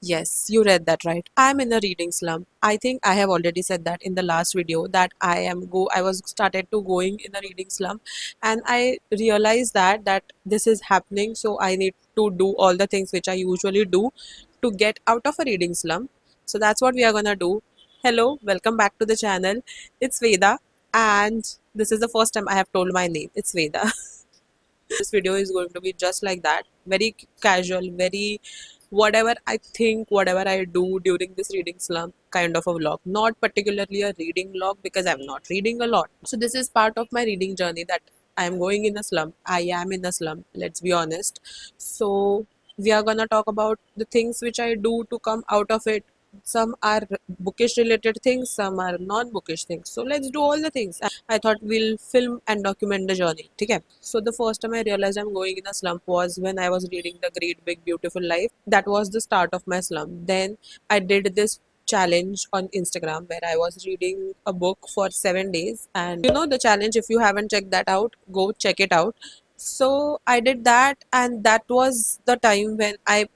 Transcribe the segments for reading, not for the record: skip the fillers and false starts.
Yes, you read that right. I'm in a reading slump. I think I have already said that in the last video that I was started to going in a reading slump, and I realized that this is happening, so I need to do all the things which I usually do to get out of a reading slump. So that's what we are gonna do. Hello, welcome back to the channel. It's Veda, and this is the first time I have told my name. It's Veda. This video is going to be just like that, very casual, very whatever I think, whatever I do during this reading slump kind of a vlog, not particularly a reading vlog because I'm not reading a lot. So this is part of my reading journey that I'm going in a slump. I am in a slump, let's be honest. So we are gonna talk about the things which I do to come out of it. Some are bookish related things, some are non-bookish things. So let's do all the things. I thought we'll film and document the journey. Okay. So the first time I realized I'm going in a slump was when I was reading The Great Big Beautiful Life. That was the start of my slump. Then I did this challenge on Instagram where I was reading a book for 7 days. And you know the challenge, if you haven't checked that out, go check it out. So I did that, and that was the time when I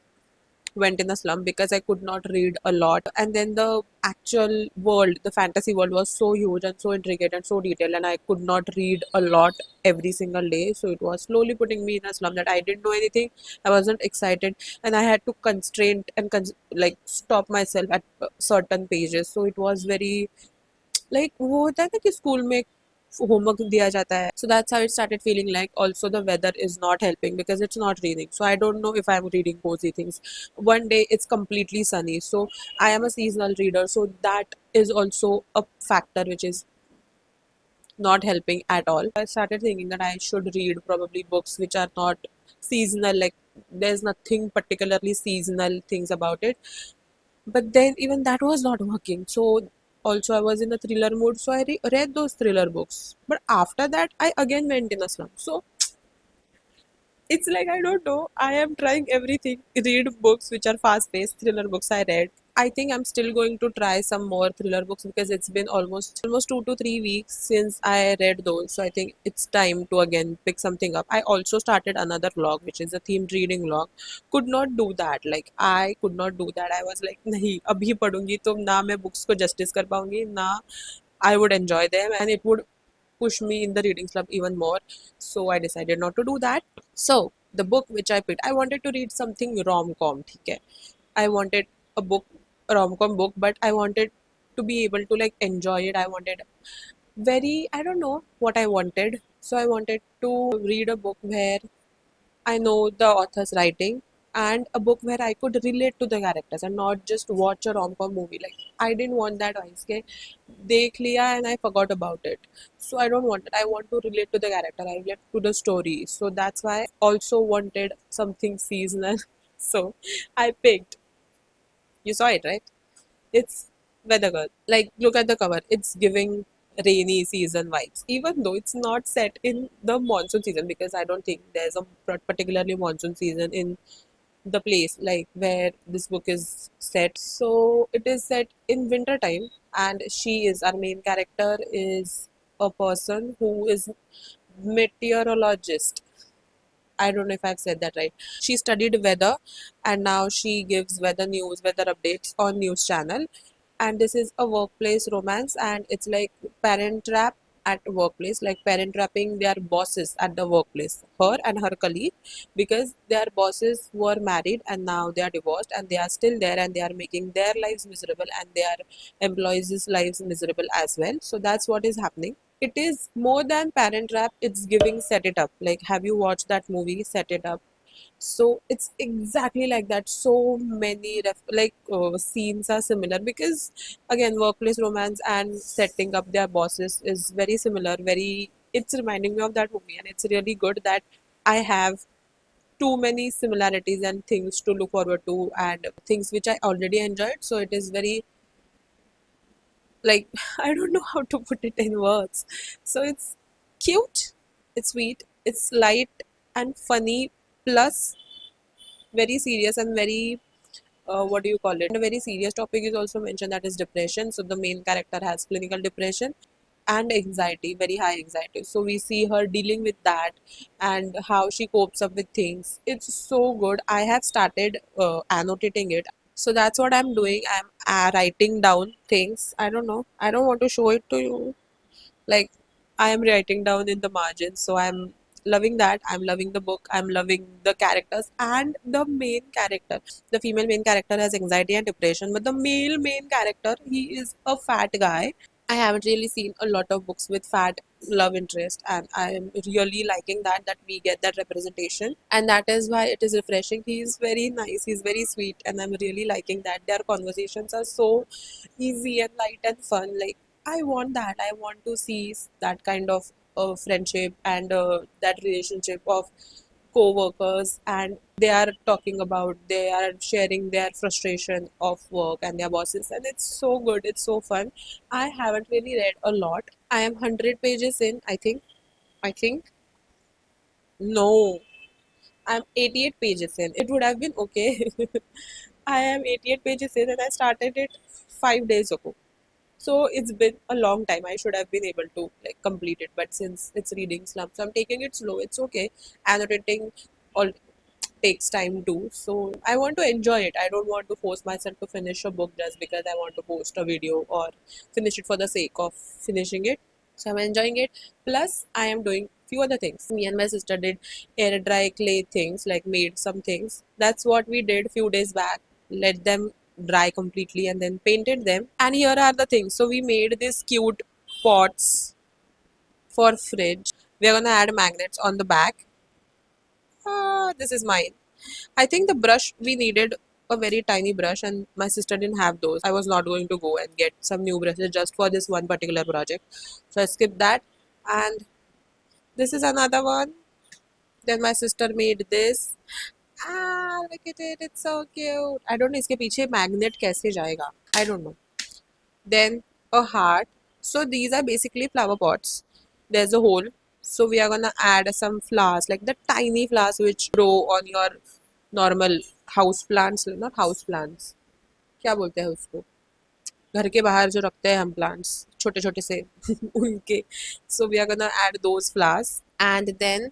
went in a slump because I could not read a lot. And then the actual world, the fantasy world, was so huge and so intricate and so detailed, and I could not read a lot every single day. So it was slowly putting me in a slump that I didn't know anything. I wasn't excited, and I had to constrain and like stop myself at certain pages. So it was very like वो होता है ना कि school में homework दिया जाता है. So that's how it started feeling like. Also the weather is not helping because it's not raining, so I don't know if I'm reading cozy things. One day it's completely sunny, so I am a seasonal reader, so that is also a factor which is not helping at all. I started thinking that I should read probably books which are not seasonal, like there's nothing particularly seasonal things about it. But then even that was not working. So also I was in a thriller mood, so I read those thriller books. But after that I again went in a slump. So it's like I don't know. I am trying everything. Read books which are fast-paced, thriller books I read. I think I'm still going to try some more thriller books because it's been almost 2 to 3 weeks since I read those. So I think it's time to again pick something up. I also started another vlog, which is a themed reading vlog. Could not do that. Like I could not do that. I was like, नहीं अभी पढ़ूंगी तो ना मैं books को justice कर पाऊंगी ना I would enjoy them, and it would push me in the reading slump even more. So I decided not to do that. So the book which I picked, I wanted to read something rom-com. ठीक है. I wanted a book, a rom-com book, but I wanted to be able to like enjoy it. I wanted I don't know what I wanted. So I wanted to read a book where I know the author's writing, and a book where I could relate to the characters and not just watch a rom-com movie. Like I didn't want that voice ke dekh liya and I forgot about it. So I don't want it. I want to relate to the character. I relate to the story. So that's why I also wanted something seasonal. So I picked. You saw it, right? It's Weather Girl. Like, look at the cover. It's giving rainy season vibes, even though it's not set in the monsoon season because I don't think there's a particularly monsoon season in the place like where this book is set. So it is set in winter time, and our main character is a person who is meteorologist. I don't know if I've said that right. She studied weather, and now she gives weather news, weather updates on news channel. And this is a workplace romance, and it's like parent trap at workplace, like parent trapping their bosses at the workplace, her and her colleague, because their bosses were married and now they are divorced and they are still there and they are making their lives miserable and their employees' lives miserable as well. So that's what is happening. It is more than Parent Trap, it's giving Set It Up. Like, have you watched that movie, Set It Up? So it's exactly like that. So many scenes are similar because again, workplace romance and setting up their bosses is very similar. It's reminding me of that movie, and it's really good that I have too many similarities and things to look forward to and things which I already enjoyed. So it is very like I don't know how to put it in words. So it's cute, it's sweet, it's light and funny, plus very serious and very what do you call it? And a very serious topic is also mentioned, that is depression. So the main character has clinical depression and anxiety, very high anxiety. So we see her dealing with that and how she copes up with things. It's so good. I have started annotating it. So that's what I'm doing. I'm writing down things. I don't know. I don't want to show it to you. Like, I am writing down in the margins. So I'm loving that. I'm loving the book. I'm loving the characters and the main character. The female main character has anxiety and depression, but the male main character, he is a fat guy. I haven't really seen a lot of books with fat love interest, and I am really liking that we get that representation, and that is why it is refreshing. He is very nice, he's very sweet, and I'm really liking that their conversations are so easy and light and fun. Like, I want that. I want to see that kind of friendship and that relationship of co-workers, and they are talking about, they are sharing their frustration of work and their bosses, and it's so good, it's so fun. I haven't really read a lot. I am 100 pages in, I think no, I'm 88 pages in. It would have been okay. I am 88 pages in and I started it 5 days ago. So it's been a long time. I should have been able to like complete it, but since it's reading slump, so I'm taking it slow. It's okay. Annotating all takes time too. So I want to enjoy it. I don't want to force myself to finish a book just because I want to post a video or finish it for the sake of finishing it. So I'm enjoying it. Plus, I am doing few other things. Me and my sister did air dry clay things, like made some things. That's what we did few days back. Let them dry completely and then painted them. And here are the things. So we made these cute pots for fridge. We're gonna add magnets on the back. This is mine. I think the brush, we needed a very tiny brush, and my sister didn't have those. I was not going to go and get some new brushes just for this one particular project. So I skipped that. And this is another one. Then my sister made this. Look at it. It's so cute. I don't know इसके पीछे magnet कैसे जाएगा. I don't know. Then a heart. So these are basically flower pots. There's a hole. So we are gonna add some flowers, like the tiny flowers which grow on your normal house plants, not house plants. क्या बोलते हैं उसको? घर के बाहर जो रखते हैं हम plants, छोटे छोटे से उनके. So we are gonna add those flowers, and then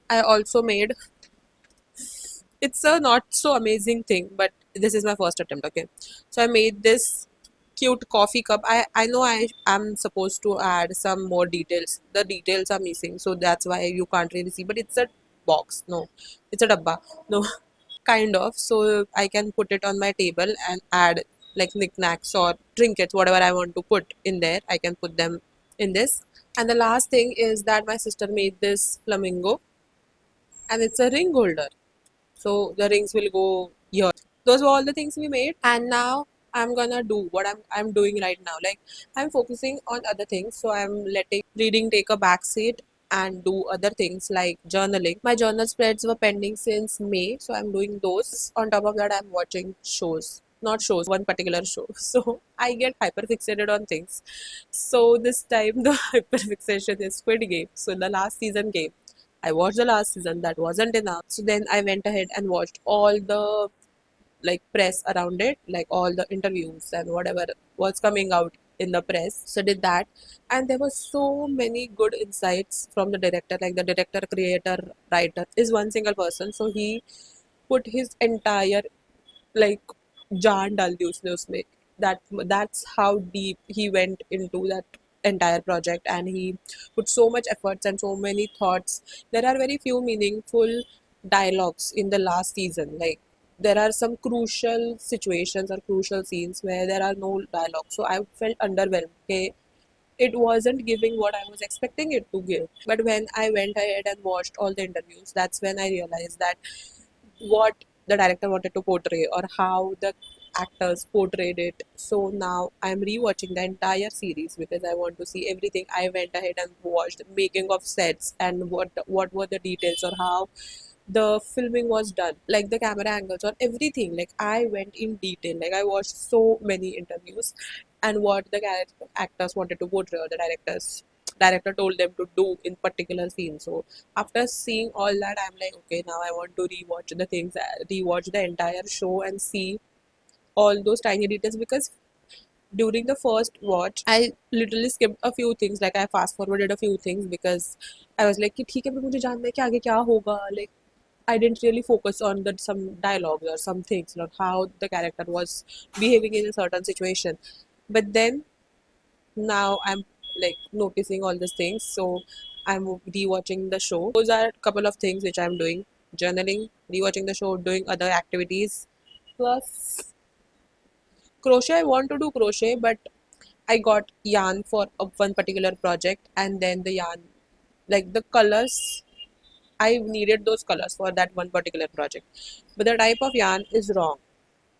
I also made. It's a not so amazing thing, but this is my first attempt. Okay, so I made this cute coffee cup. I know I am supposed to add some more details. The details are missing, so that's why you can't really see. But it's a box. No, it's a dabba. No, kind of. So I can put it on my table and add like knickknacks or trinkets, whatever I want to put in there. I can put them in this. And the last thing is that my sister made this flamingo, and it's a ring holder. So the rings will go here. Those were all the things we made, and now I'm gonna do what I'm doing right now. Like, I'm focusing on other things, so I'm letting reading take a back seat and do other things like journaling. My journal spreads were pending since May, so I'm doing those. On top of that, I'm watching shows. Not shows, one particular show. So I get hyper fixated on things. So this time the hyper fixation is Squid Game. So the last season game. I watched the last season, that wasn't enough. So then I went ahead and watched all the like press around it, like all the interviews and whatever was coming out in the press. So did that, and there were so many good insights from the director. Like, the director, creator, writer is one single person, so he put his entire like जान डाल दी उसने उसमें. That's how deep he went into that entire project, and he put so much efforts and so many thoughts. There are very few meaningful dialogues in the last season. Like, there are some crucial situations or crucial scenes where there are no dialogue, so I felt underwhelmed. Okay, it wasn't giving what I was expecting it to give. But when I went ahead and watched all the interviews, that's when I realized that what the director wanted to portray, or how the actors portrayed it. So now I'm rewatching the entire series because I want to see everything. I went ahead and watched making of sets and what were the details, or how the filming was done, like the camera angles or everything. Like, I went in detail. Like, I watched so many interviews and what the actors wanted to portray, or the director told them to do in particular scenes. So after seeing all that, I'm like, okay, now I want to rewatch the things, rewatch the entire show and see all those tiny details. Because during the first watch, I literally skipped a few things. Like, I fast forwarded a few things because I was like कि ठीक है, पर मुझे जानना है कि आगे क्या होगा. Like, I didn't really focus on the some dialogues or some things, like how the character was behaving in a certain situation. But then now I'm like noticing all these things, so I'm rewatching the show. Those are a couple of things which I'm doing: journaling, rewatching the show, doing other activities. Plus crochet, I want to do crochet, but I got yarn for one particular project, and then the yarn, like the colors, I needed those colors for that one particular project, but the type of yarn is wrong.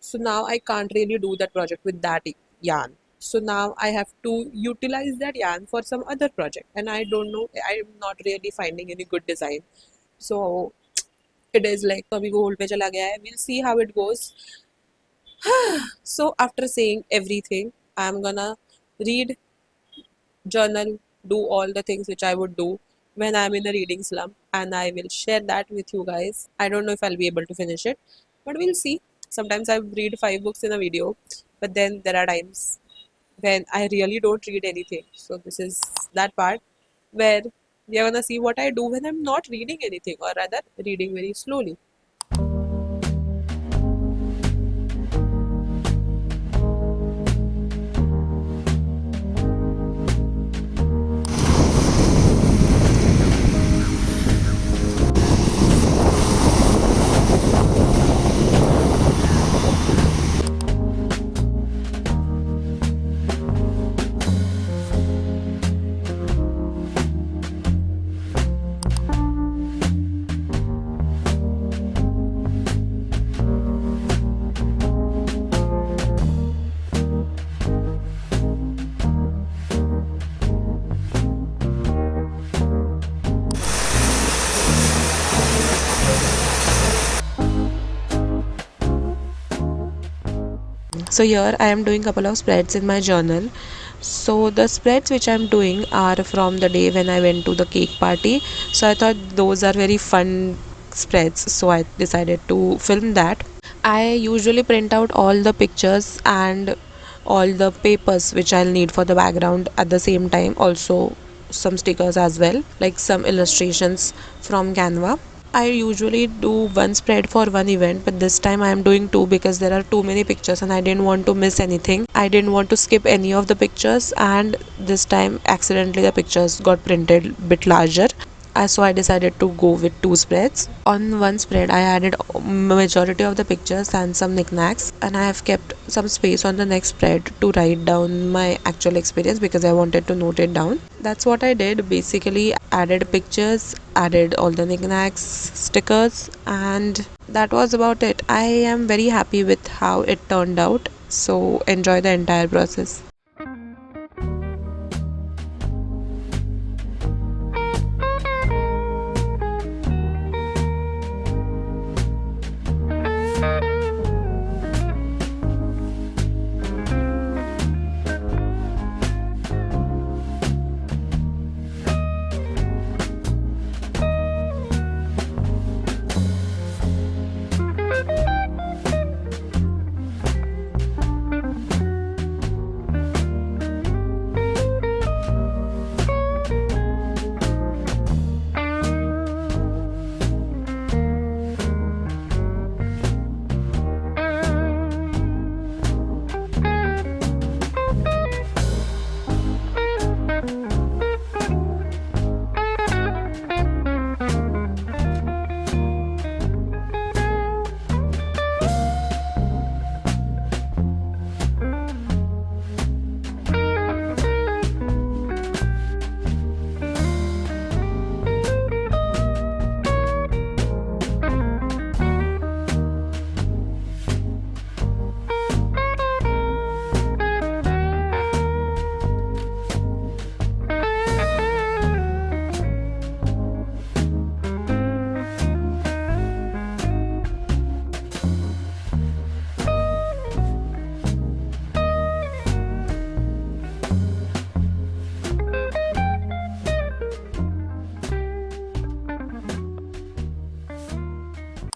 So now I can't really do that project with that yarn. So now I have to utilize that yarn for some other project, and I don't know. I'm not really finding any good design. So it is like अभी वो hold पे चला गया है. We'll see how it goes. So after saying everything, I'm gonna read, journal, do all the things which I would do when I'm in a reading slump, and I will share that with you guys. I don't know if I'll be able to finish it, but we'll see. Sometimes I read 5 books in a video, but then there are times when I really don't read anything. So this is that part where you're gonna see what I do when I'm not reading anything, or rather reading very slowly. So here I am doing couple of spreads in my journal. So the spreads which I'm doing are from the day when I went to the cake party. So I thought those are very fun spreads. So I decided to film that. I usually print out all the pictures and all the papers which I'll need for the background at the same time. Also some stickers as well, like some illustrations from Canva. I usually do one spread for one event, but this time I am doing two because there are too many pictures and I didn't want to miss anything. I didn't want to skip any of the pictures, and this time accidentally the pictures got printed bit larger. So I decided to go with two spreads. On one spread, I added majority of the pictures and some knickknacks, and I have kept some space on the next spread to write down my actual experience because I wanted to note it down. That's what I did. Basically, added pictures, added all the knickknacks, stickers, and that was about it. I am very happy with how it turned out. So enjoy the entire process.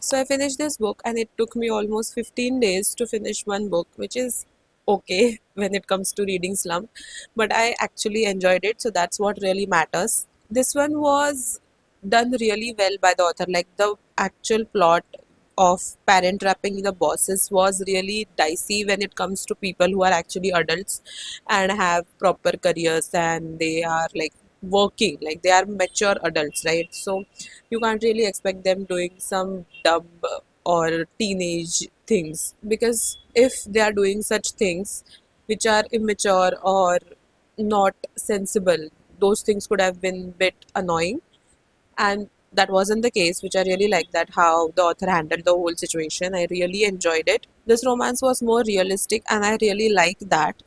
So I finished this book, and it took me almost 15 days to finish one book, which is okay when it comes to reading slump. But I actually enjoyed it, so that's what really matters. This one was done really well by the author. Like the actual plot of parent trapping the bosses was really dicey when it comes to people who are actually adults and have proper careers, and they are like working, like they are mature adults, right? So you can't really expect them doing some dumb or teenage things, because if they are doing such things which are immature or not sensible, those things could have been bit annoying. And that wasn't the case, which I really like, that how the author handled the whole situation. I really enjoyed it. This romance was more realistic, and I really like that.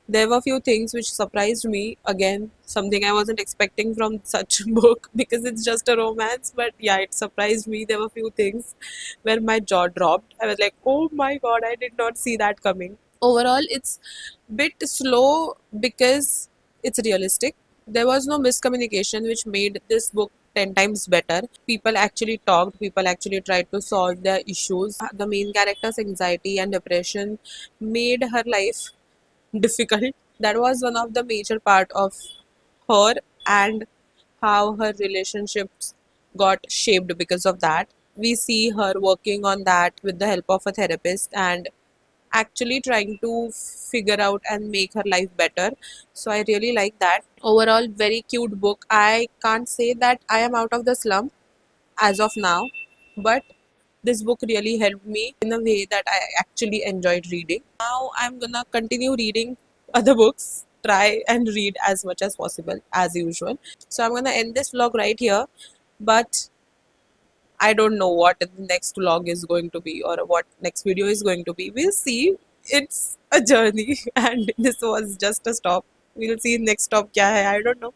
There were few things which surprised me, again something I wasn't expecting from such a book, because it's just a romance, but yeah, it surprised me. There were few things where my jaw dropped. I was like, oh my god, I did not see that coming. Overall, it's bit slow because it's realistic. There was no miscommunication, which made this book 10 times better. People actually talked, people actually tried to solve their issues. The main character's anxiety and depression made her life difficult. That was one of the major part of her, and how her relationships got shaped because of that. We see her working on that with the help of a therapist, and actually trying to figure out and make her life better. So I really like that. Overall, very cute book. I can't say that I am out of the slump as of now, but this book really helped me in a way that I actually enjoyed reading. Now I'm gonna continue reading other books, try and read as much as possible as usual. So I'm gonna end this vlog right here, but I don't know what the next vlog is going to be or what next video is going to be. We'll see. It's a journey and this was just a stop. We'll see next stop kya hai, I don't know.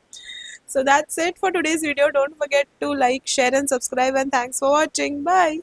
So that's it for today's video. Don't forget to like, share and subscribe, and thanks for watching. Bye.